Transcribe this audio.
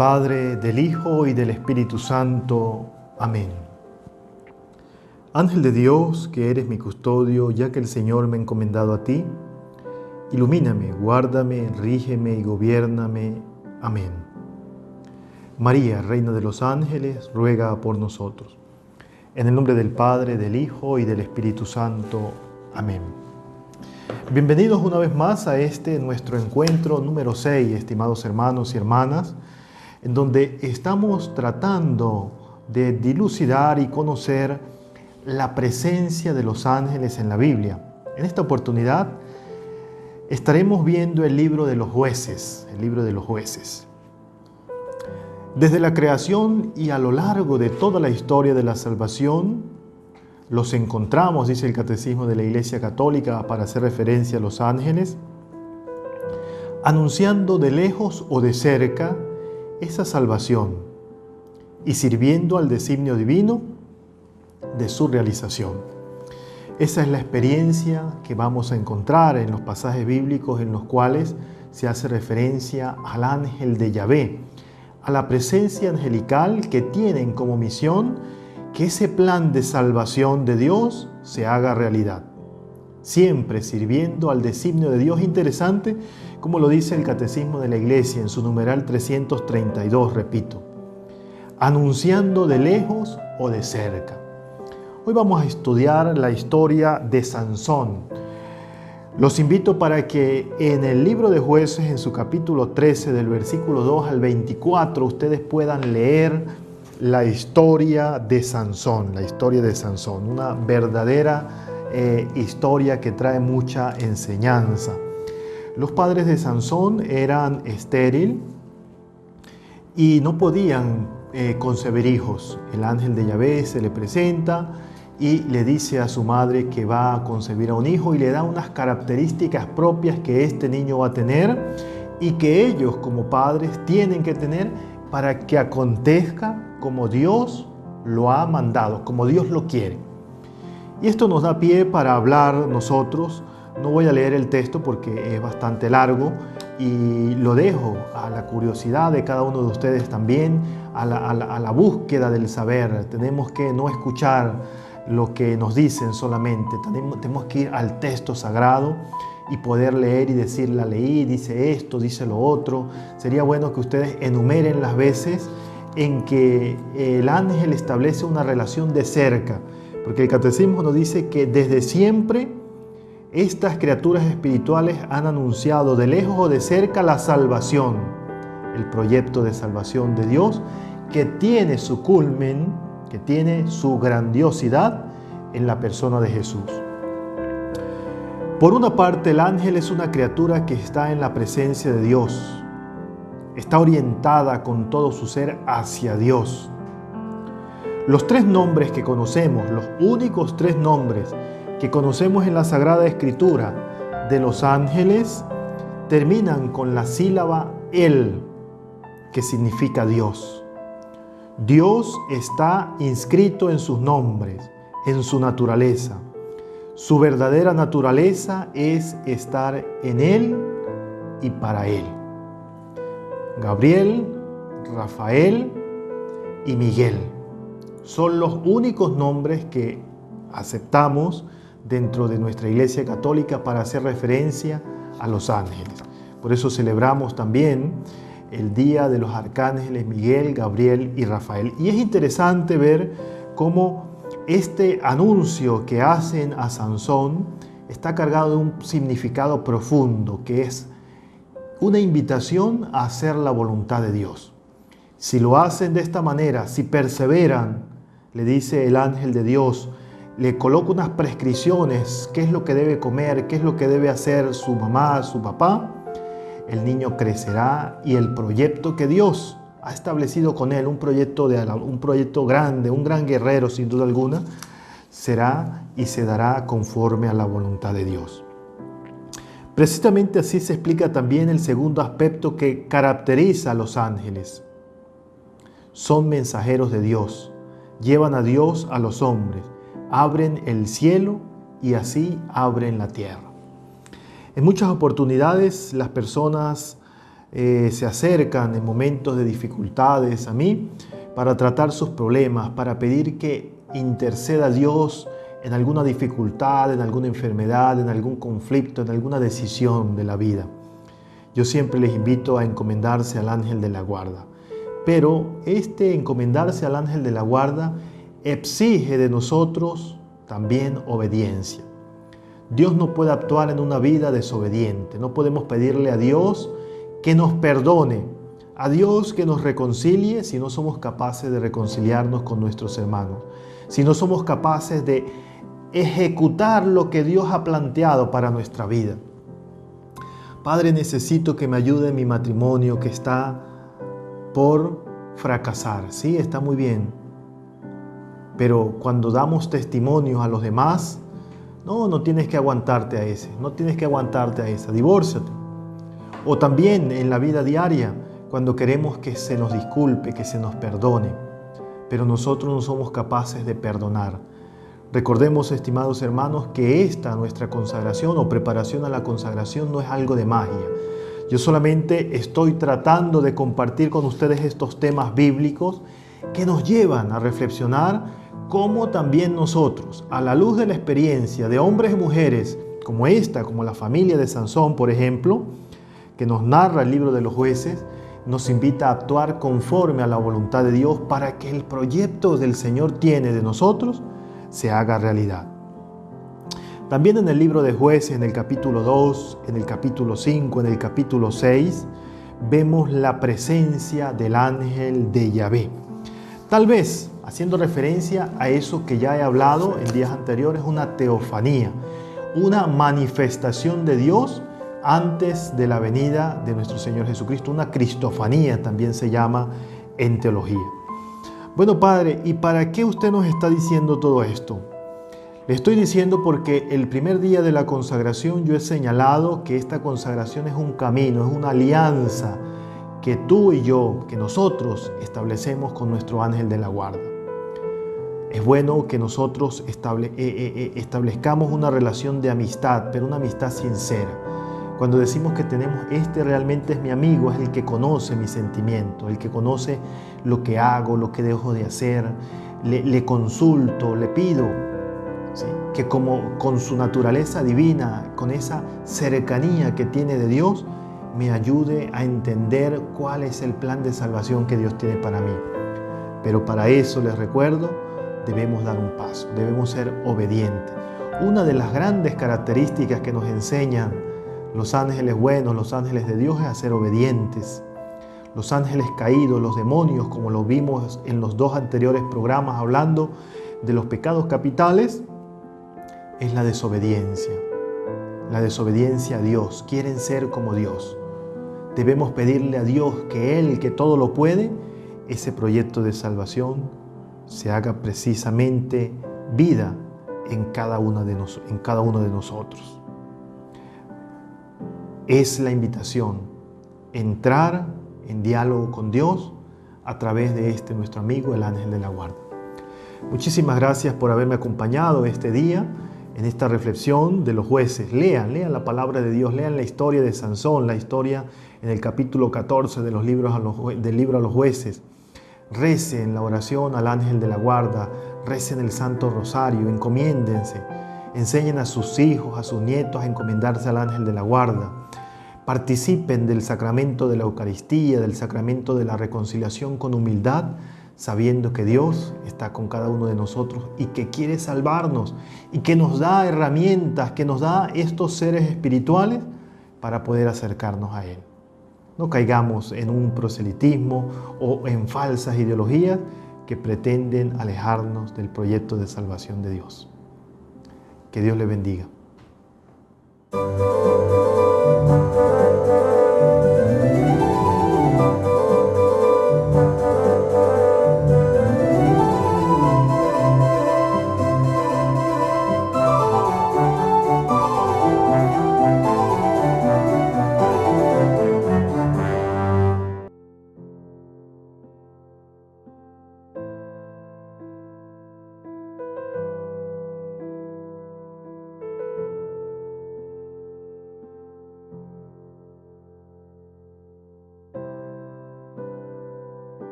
Padre, del Hijo y del Espíritu Santo. Amén. Ángel de Dios, que eres mi custodio, ya que el Señor me ha encomendado a ti, ilumíname, guárdame, rígeme y gobiérname. Amén. María, Reina de los Ángeles, ruega por nosotros. En el nombre del Padre, del Hijo y del Espíritu Santo. Amén. Bienvenidos una vez más a nuestro encuentro número 6, estimados hermanos y hermanas, en donde estamos tratando de dilucidar y conocer la presencia de los ángeles en la Biblia. En esta oportunidad estaremos viendo el libro de los jueces, Desde la creación y a lo largo de toda la historia de la salvación, los encontramos, dice el Catecismo de la Iglesia Católica, para hacer referencia a los ángeles, anunciando de lejos o de cerca esa salvación y sirviendo al designio divino de su realización. Esa es la experiencia que vamos a encontrar en los pasajes bíblicos en los cuales se hace referencia al ángel de Yahvé, a la presencia angelical que tienen como misión que ese plan de salvación de Dios se haga realidad, siempre sirviendo al designio de Dios. Interesante, como lo dice el Catecismo de la Iglesia en su numeral 332, repito, anunciando de lejos o de cerca. Hoy vamos a estudiar la historia de Sansón. Los invito para que en el libro de Jueces, en su capítulo 13, del versículo 2 al 24, ustedes puedan leer la historia de Sansón, una verdadera historia que trae mucha enseñanza. Los padres de Sansón eran estériles y no podían concebir hijos. El ángel de Yahvé se le presenta y le dice a su madre que va a concebir a un hijo y le da unas características propias que este niño va a tener y que ellos como padres tienen que tener para que acontezca como Dios lo ha mandado, como Dios lo quiere. Y esto nos da pie para hablar nosotros. No voy a leer el texto porque es bastante largo y lo dejo a la curiosidad de cada uno de ustedes también, a la búsqueda del saber. Tenemos que no escuchar lo que nos dicen solamente, tenemos que ir al texto sagrado y poder leer y decir, la leí, dice esto, dice lo otro. Sería bueno que ustedes enumeren las veces en que el ángel establece una relación de cerca, porque el Catecismo nos dice que desde siempre estas criaturas espirituales han anunciado de lejos o de cerca la salvación, el proyecto de salvación de Dios, que tiene su culmen, que tiene su grandiosidad en la persona de Jesús. Por una parte, el ángel es una criatura que está en la presencia de Dios, está orientada con todo su ser hacia Dios. Los tres nombres que conocemos, los únicos tres nombres que conocemos en la Sagrada Escritura de los ángeles, terminan con la sílaba El, que significa Dios. Dios está inscrito en sus nombres, en su naturaleza. Su verdadera naturaleza es estar en Él y para Él. Gabriel, Rafael y Miguel son los únicos nombres que aceptamos dentro de nuestra Iglesia Católica para hacer referencia a los ángeles. Por eso celebramos también el día de los arcángeles Miguel, Gabriel y Rafael. Y es interesante ver cómo este anuncio que hacen a Sansón está cargado de un significado profundo, que es una invitación a hacer la voluntad de Dios. Si lo hacen de esta manera, si perseveran, le dice el ángel de Dios, le coloca unas prescripciones, qué es lo que debe comer, qué es lo que debe hacer su mamá, su papá, el niño crecerá y el proyecto que Dios ha establecido con él, un proyecto grande, un gran guerrero sin duda alguna, será y se dará conforme a la voluntad de Dios. Precisamente así se explica también el segundo aspecto que caracteriza a los ángeles. Son mensajeros de Dios, llevan a Dios a los hombres, abren el cielo y así abren la tierra. En muchas oportunidades las personas se acercan en momentos de dificultades a mí para tratar sus problemas, para pedir que interceda Dios en alguna dificultad, en alguna enfermedad, en algún conflicto, en alguna decisión de la vida. Yo siempre les invito a encomendarse al ángel de la guarda. Pero este encomendarse al ángel de la guarda exige de nosotros también obediencia. Dios no puede actuar en una vida desobediente. No podemos pedirle a Dios que nos perdone, a Dios que nos reconcilie si no somos capaces de reconciliarnos con nuestros hermanos, si no somos capaces de ejecutar lo que Dios ha planteado para nuestra vida. Padre, necesito que me ayude en mi matrimonio que está por fracasar. Sí, está muy bien. Pero cuando damos testimonios a los demás, no tienes que aguantarte a ese, no tienes que aguantarte a esa, divórciate. O también en la vida diaria, cuando queremos que se nos disculpe, que se nos perdone, pero nosotros no somos capaces de perdonar. Recordemos, estimados hermanos, que esta nuestra consagración o preparación a la consagración no es algo de magia. Yo solamente estoy tratando de compartir con ustedes estos temas bíblicos que nos llevan a reflexionar cómo también nosotros, a la luz de la experiencia de hombres y mujeres como esta, como la familia de Sansón, por ejemplo, que nos narra el libro de los Jueces, nos invita a actuar conforme a la voluntad de Dios para que el proyecto del Señor tiene de nosotros se haga realidad. También en el libro de Jueces, en el capítulo 2, en el capítulo 5, en el capítulo 6, vemos la presencia del ángel de Yahvé. Tal vez, haciendo referencia a eso que ya he hablado en días anteriores, una teofanía, una manifestación de Dios antes de la venida de nuestro Señor Jesucristo, una cristofanía también se llama en teología. Bueno, Padre, ¿y para qué usted nos está diciendo todo esto? Le estoy diciendo porque el primer día de la consagración yo he señalado que esta consagración es un camino, es una alianza que tú y yo, que nosotros establecemos con nuestro ángel de la guarda. Es bueno que nosotros establezcamos una relación de amistad, pero una amistad sincera. Cuando decimos que tenemos, este realmente es mi amigo, es el que conoce mis sentimientos, el que conoce lo que hago, lo que dejo de hacer, le consulto, le pido, ¿sí? Que como con su naturaleza divina, con esa cercanía que tiene de Dios, me ayude a entender cuál es el plan de salvación que Dios tiene para mí. Pero para eso, les recuerdo, debemos dar un paso, debemos ser obedientes. Una de las grandes características que nos enseñan los ángeles buenos, los ángeles de Dios, es a ser obedientes. Los ángeles caídos, los demonios, como lo vimos en los dos anteriores programas hablando de los pecados capitales, es la desobediencia. La desobediencia a Dios. Quieren ser como Dios. Debemos pedirle a Dios que Él, que todo lo puede, ese proyecto de salvación se haga precisamente vida en cada uno de nosotros. Es la invitación, entrar en diálogo con Dios a través de nuestro amigo, el ángel de la guarda. Muchísimas gracias por haberme acompañado este día en esta reflexión de los Jueces. Lean la palabra de Dios, lean la historia de Sansón, la historia en el capítulo 14 del libro a los Jueces. Recen la oración al ángel de la guarda, recen el Santo Rosario, encomiéndense, enseñen a sus hijos, a sus nietos a encomendarse al ángel de la guarda. Participen del sacramento de la Eucaristía, del sacramento de la reconciliación con humildad, sabiendo que Dios está con cada uno de nosotros y que quiere salvarnos y que nos da herramientas, que nos da estos seres espirituales para poder acercarnos a Él. No caigamos en un proselitismo o en falsas ideologías que pretenden alejarnos del proyecto de salvación de Dios. Que Dios le bendiga.